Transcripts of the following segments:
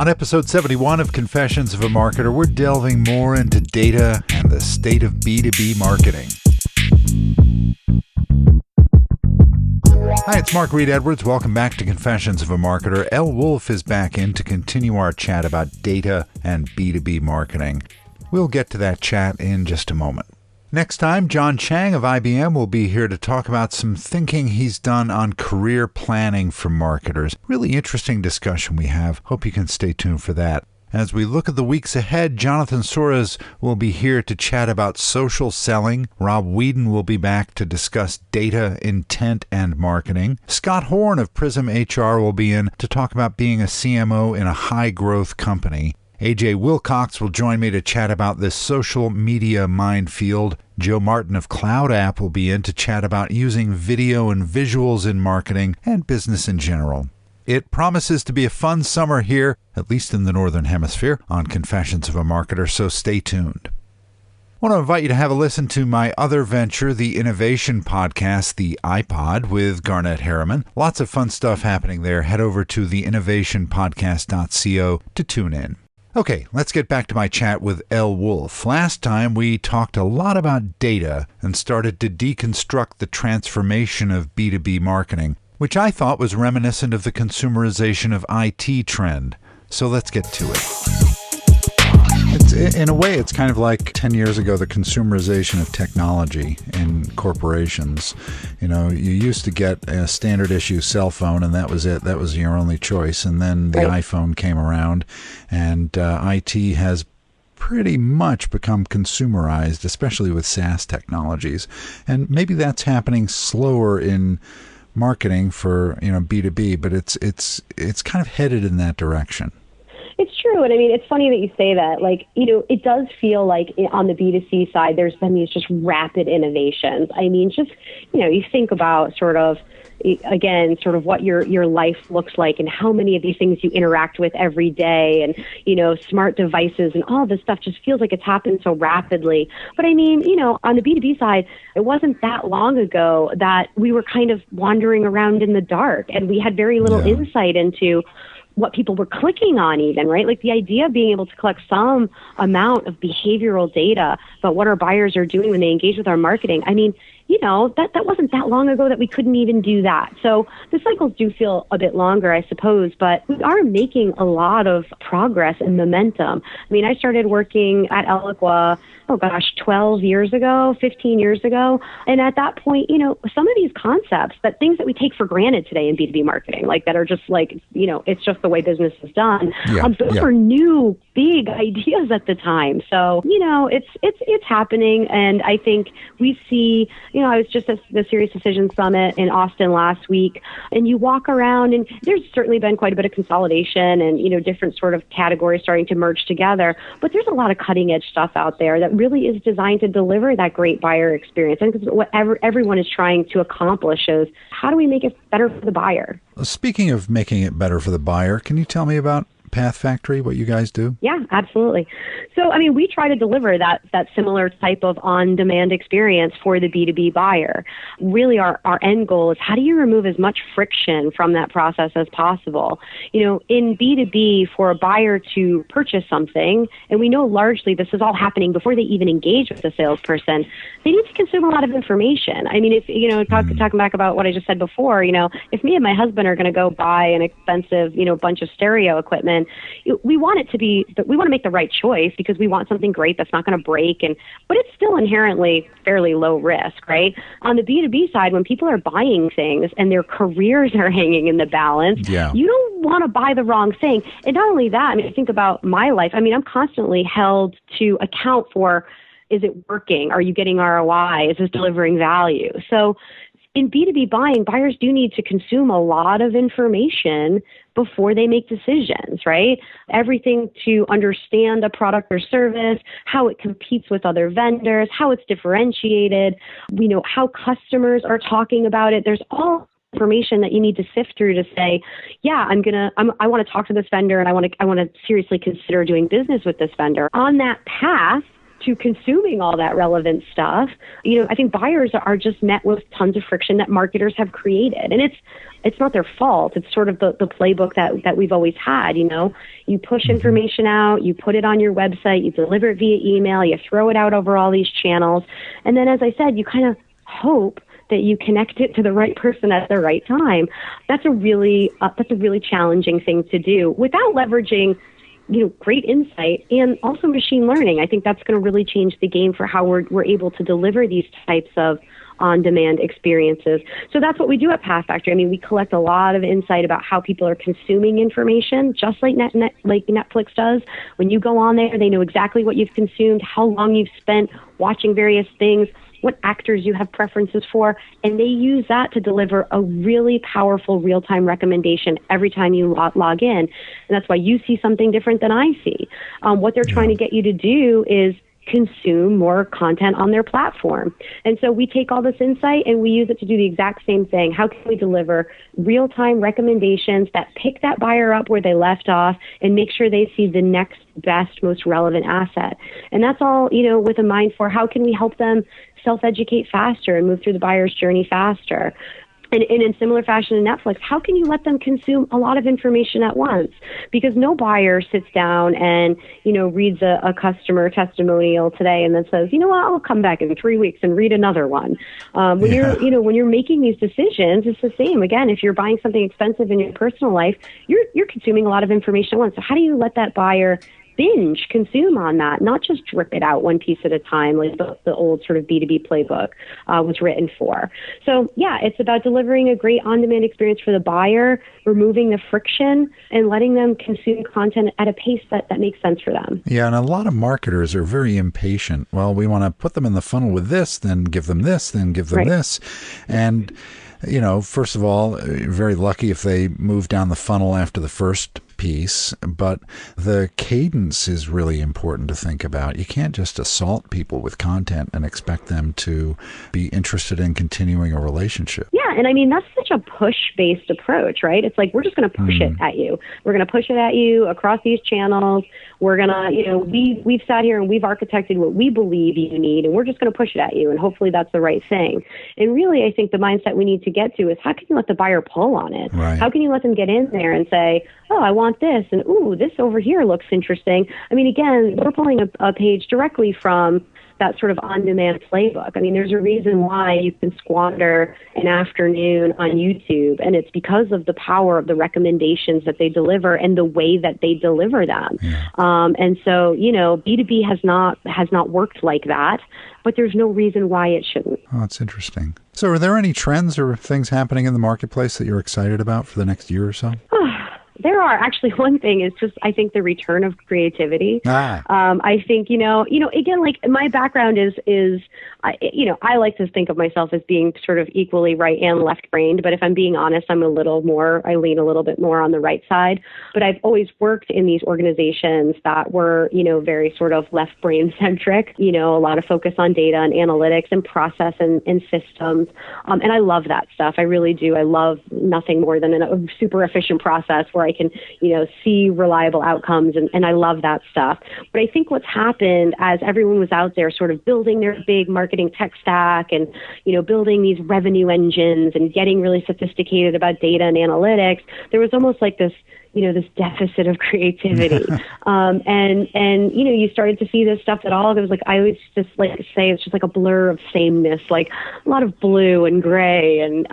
On episode 71 of Confessions of a Marketer, we're delving more into data and the state of B2B marketing. Hi, it's Mark Reed Edwards. Welcome back to Confessions of a Marketer. Elle Woulfe is back in to continue our chat about data and B2B marketing. We'll get to that chat in just a moment. Next time, John Chang of IBM will be here to talk about some thinking he's done on career planning for marketers. Really interesting discussion we have. Hope you can stay tuned for that. As we look at the weeks ahead, Jonathan Suarez will be here to chat about social selling. Rob Whedon will be back to discuss data, intent, and marketing. Scott Horn of Prism HR will be in to talk about being a CMO in a high-growth company. AJ Wilcox will join me to chat about this social media minefield. Joe Martin of Cloud App will be in to chat about using video and visuals in marketing and business in general. It promises to be a fun summer here, at least in the Northern Hemisphere, on Confessions of a Marketer, so stay tuned. I want to invite you to have a listen to my other venture, the innovation podcast, The iPod, with Garnett Harriman. Lots of fun stuff happening there. Head over to theinnovationpodcast.co to tune in. Okay, let's get back to my chat with Elle Woulfe. Last time we talked a lot about data and started to deconstruct the transformation of B2B marketing, which I thought was reminiscent of the consumerization of IT trend. So let's get to it. In a way, it's kind of like 10 years ago, the consumerization of technology in corporations. You know, you used to get a standard issue cell phone, and that was it. That was your only choice. And then the iPhone came around, and IT has pretty much become consumerized, especially with SaaS technologies. And maybe that's happening slower in marketing for, B2B, but it's kind of headed in that direction. It's true. And I mean, it's funny that you say that. It does feel like on the B2C side, there's been these just rapid innovations. I mean, you think about sort of what your life looks like and how many of these things you interact with every day and, smart devices and all this stuff just feels like it's happened so rapidly. But I mean, on the B2B side, it wasn't that long ago that we were kind of wandering around in the dark and we had very little insight into what people were clicking on even, right? Like the idea of being able to collect some amount of behavioral data about what our buyers are doing when they engage with our marketing. I mean, that wasn't that long ago that we couldn't even do that. So the cycles do feel a bit longer, I suppose, but we are making a lot of progress and momentum. I mean, I started working at Elle Woulfe, 12 years ago, 15 years ago. And at that point, some of these concepts, things that we take for granted today in B2B marketing, like that are just like, it's just the way business is done. Those were new, big ideas at the time. So, it's happening. And I think we see, I was just at the Serious Decision Summit in Austin last week, and you walk around and there's certainly been quite a bit of consolidation and, different sort of categories starting to merge together. But there's a lot of cutting edge stuff out there that really is designed to deliver that great buyer experience. I think what everyone is trying to accomplish is how do we make it better for the buyer? Speaking of making it better for the buyer, can you tell me about Path Factory, what you guys do? Yeah, absolutely. So, I mean, we try to deliver that similar type of on-demand experience for the B2B buyer. Really, our end goal is how do you remove as much friction from that process as possible? In B2B, for a buyer to purchase something, and we know largely this is all happening before they even engage with the salesperson, they need to consume a lot of information. I mean, if, talking back about what I just said before, if me and my husband are going to go buy an expensive, bunch of stereo equipment, we want to make the right choice because we want something great that's not going to break, but it's still inherently fairly low risk, right? On the B2B side, when people are buying things and their careers are hanging in the balance, you don't want to buy the wrong thing. And not only that, I mean, think about my life. I mean, I'm constantly held to account for, is it working? Are you getting ROI? Is this delivering value? So in B2B buying, buyers do need to consume a lot of information before they make decisions, right? Everything to understand a product or service, how it competes with other vendors, how it's differentiated, how customers are talking about it. There's all information that you need to sift through to say, I want to talk to this vendor and I want to seriously consider doing business with this vendor. On that path to consuming all that relevant stuff, I think buyers are just met with tons of friction that marketers have created. And it's not their fault. It's sort of the playbook that we've always had. You push information out, you put it on your website, you deliver it via email, you throw it out over all these channels. And then, as I said, you kind of hope that you connect it to the right person at the right time. That's a really challenging thing to do without leveraging great insight and also machine learning. I think that's going to really change the game for how we're able to deliver these types of on-demand experiences. So that's what we do at Path Factory. I mean, we collect a lot of insight about how people are consuming information, just like like Netflix does. When you go on there, they know exactly what you've consumed, how long you've spent watching various things, what actors you have preferences for, and they use that to deliver a really powerful real-time recommendation every time you log in. And that's why you see something different than I see. What they're trying to get you to do is consume more content on their platform. And so we take all this insight and we use it to do the exact same thing. How can we deliver real-time recommendations that pick that buyer up where they left off and make sure they see the next best, most relevant asset? And that's all, with a mind for how can we help them self-educate faster and move through the buyer's journey faster. And in similar fashion to Netflix, how can you let them consume a lot of information at once? Because no buyer sits down and, reads a customer testimonial today and then says, I'll come back in 3 weeks and read another one. When you're making these decisions, it's the same. Again, if you're buying something expensive in your personal life, you're consuming a lot of information at once. So how do you let that buyer binge consume on that, not just drip it out one piece at a time like the old sort of B2B playbook was written for. So yeah, it's about delivering a great on-demand experience for the buyer, removing the friction, and letting them consume content at a pace that makes sense for them. Yeah, and a lot of marketers are very impatient. Well, we want to put them in the funnel with this, then give them this, then give them this. And first of all, very lucky if they move down the funnel after the first piece, but the cadence is really important to think about. You can't just assault people with content and expect them to be interested in continuing a relationship. Yeah, and I mean, that's such a push-based approach, right? It's like, we're just going to push it at you. We're going to push it at you across these channels. We're going to, we've sat here and we've architected what we believe you need, and we're just going to push it at you, and hopefully that's the right thing. And really, I think the mindset we need to get to is, how can you let the buyer pull on it? Right. How can you let them get in there and say, oh, I want this, and ooh, this over here looks interesting. I mean, again, we're pulling a page directly from that sort of on-demand playbook. I mean, there's a reason why you can squander an afternoon on YouTube, and it's because of the power of the recommendations that they deliver and the way that they deliver them. Yeah. And so, B2B has not worked like that, but there's no reason why it shouldn't. Oh, that's interesting. So are there any trends or things happening in the marketplace that you're excited about for the next year or so? There are. Actually, one thing is just, I think, the return of creativity. I think, again, like, my background is I like to think of myself as being sort of equally right and left-brained, but if I'm being honest, I lean a little bit more on the right side. But I've always worked in these organizations that were, very sort of left-brain centric, a lot of focus on data and analytics and process and systems. And I love that stuff. I really do. I love nothing more than a super efficient process where I can, see reliable outcomes. And I love that stuff. But I think what's happened as everyone was out there sort of building their big marketing tech stack and, building these revenue engines and getting really sophisticated about data and analytics, there was almost like this deficit of creativity. And you started to see this stuff that all of it was like, I always just like to say it's just like a blur of sameness, like a lot of blue and gray and,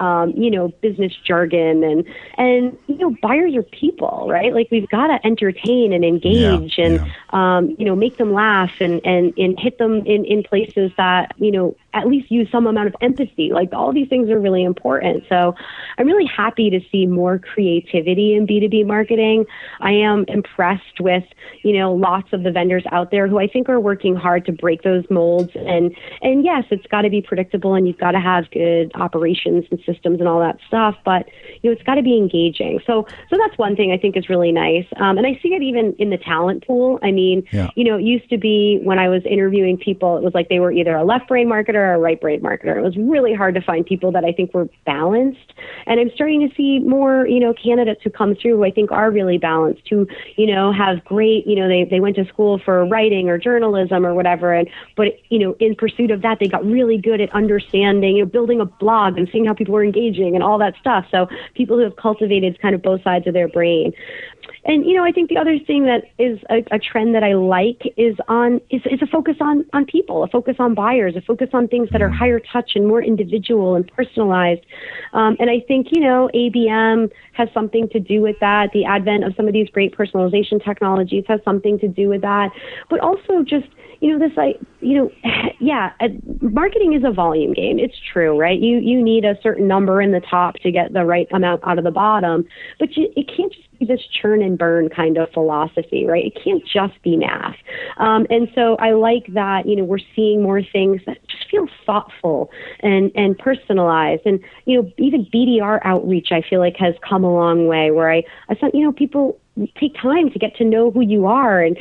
business jargon and buyers are people, right? Like, we've got to entertain and engage make them laugh and hit them in places that, at least use some amount of empathy. Like, all these things are really important. So I'm really happy to see more creativity in B2B marketing. I am impressed with, lots of the vendors out there who I think are working hard to break those molds. And yes, it's got to be predictable and you've got to have good operations and systems and all that stuff, but, it's got to be engaging. So that's one thing I think is really nice. And I see it even in the talent pool. I mean, it used to be when I was interviewing people, it was like they were either a left brain marketer marketer or a right brain marketer. It was really hard to find people that I think were balanced. And I'm starting to see more, candidates who come through who I think are really balanced, who, have great, they went to school for writing or journalism or whatever. But in pursuit of that, they got really good at understanding, building a blog and seeing how people were engaging and all that stuff. So people who have cultivated kind of both sides of their brain. And, I think the other thing that is a trend that I like is a focus on people, a focus on buyers, a focus on things that are higher touch and more individual and personalized. And I think, ABM has something to do with that. The advent of some of these great personalization technologies has something to do with that. But also just, marketing is a volume game. It's true, right? You need a certain number in the top to get the right amount out of the bottom, but it can't just be this churn and burn kind of philosophy, right? It can't just be math. And so I like that, we're seeing more things that just feel thoughtful and personalized. And, even BDR outreach, I feel like has come a long way where I thought, people take time to get to know who you are and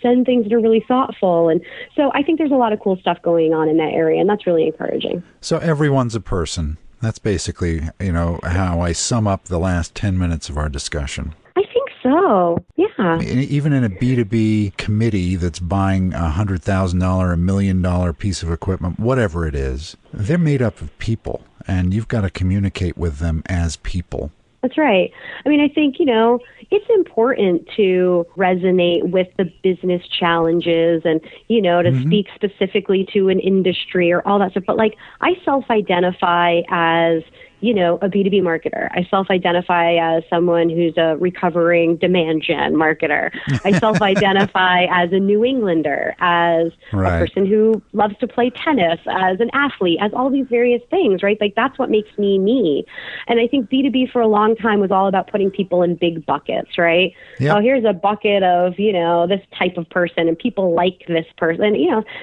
send things that are really thoughtful. And so I think there's a lot of cool stuff going on in that area, and that's really encouraging. So everyone's a person. That's basically, how I sum up the last 10 minutes of our discussion. I think so, yeah. Even in a B2B committee that's buying a $100,000, $1 million piece of equipment, whatever it is, they're made up of people, and you've got to communicate with them as people. That's right. I mean, I think, it's important to resonate with the business challenges and, to speak specifically to an industry or all that stuff. But I self-identify as, a B2B marketer. I self-identify as someone who's a recovering demand gen marketer. I self-identify as a New Englander, as a person who loves to play tennis, as an athlete, as all these various things, right? That's what makes me me. And I think B2B for a long time was all about putting people in big buckets, right? Yep. Oh, here's a bucket of, this type of person and people like this person.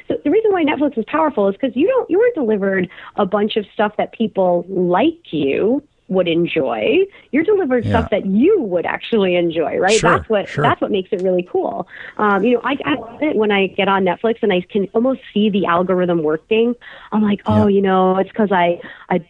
So the reason why Netflix is powerful is because you weren't delivered a bunch of stuff that people like you would enjoy. You're delivering stuff that you would actually enjoy, right? Sure, that's what makes it really cool. I love it when I get on Netflix and I can almost see the algorithm working. I'm like, it's because I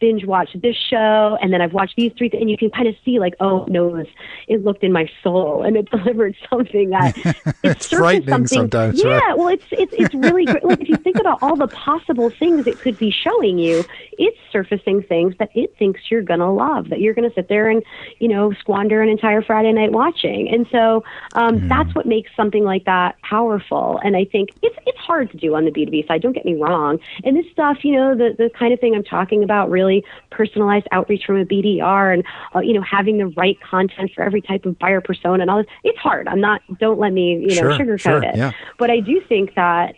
binge watched this show and then I've watched these three, and you can kind of see it looked in my soul and it delivered something that it's frightening sometimes. Yeah, right? Well, it's really great. If you think about all the possible things it could be showing you, it's surfacing things that it thinks you're gonna love, that you're going to sit there and, squander an entire Friday night watching. And so that's what makes something like that powerful. And I think it's hard to do on the B2B side. Don't get me wrong. And this stuff, the kind of thing I'm talking about, really personalized outreach from a BDR and, having the right content for every type of buyer persona and all this, it's hard. Don't let me, sugarcoat it. Yeah. But I do think that,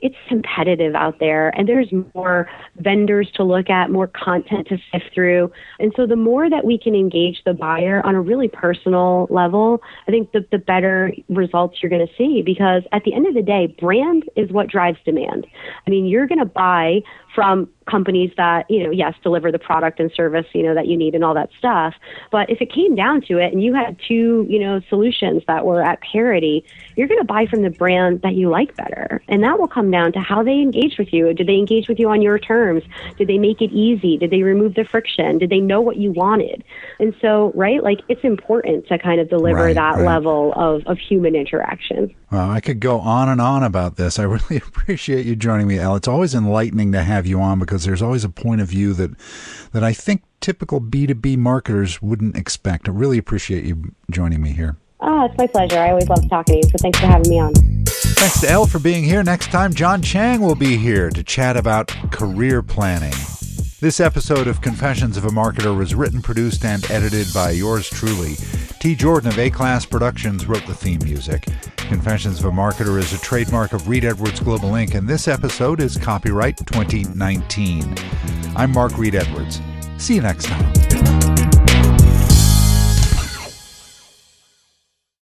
it's competitive out there, and there's more vendors to look at, more content to sift through. And so the more that we can engage the buyer on a really personal level, I think the better results you're going to see, because at the end of the day, brand is what drives demand. I mean, you're going to buy from companies that, yes, deliver the product and service, that you need and all that stuff. But if it came down to it and you had two, solutions that were at parity, you're going to buy from the brand that you like better. And that will come down to how they engage with you. Did they engage with you on your terms? Did they make it easy? Did they remove the friction? Did they know what you wanted? And so, right, it's important to kind of deliver that level of human interaction. Well, I could go on and on about this. I really appreciate you joining me, Elle. It's always enlightening to have you on because there's always a point of view that I think typical B2B marketers wouldn't expect. I really appreciate you joining me here. Oh, it's my pleasure. I always love talking to you, so thanks for having me on. Thanks to Elle for being here. Next time, John Chang will be here to chat about career planning. This episode of Confessions of a Marketer was written, produced, and edited by yours truly. T. Jordan of A-Class Productions wrote the theme music. Confessions of a Marketer is a trademark of Reed Edwards Global Inc., and this episode is copyright 2019. I'm Mark Reed Edwards. See you next time.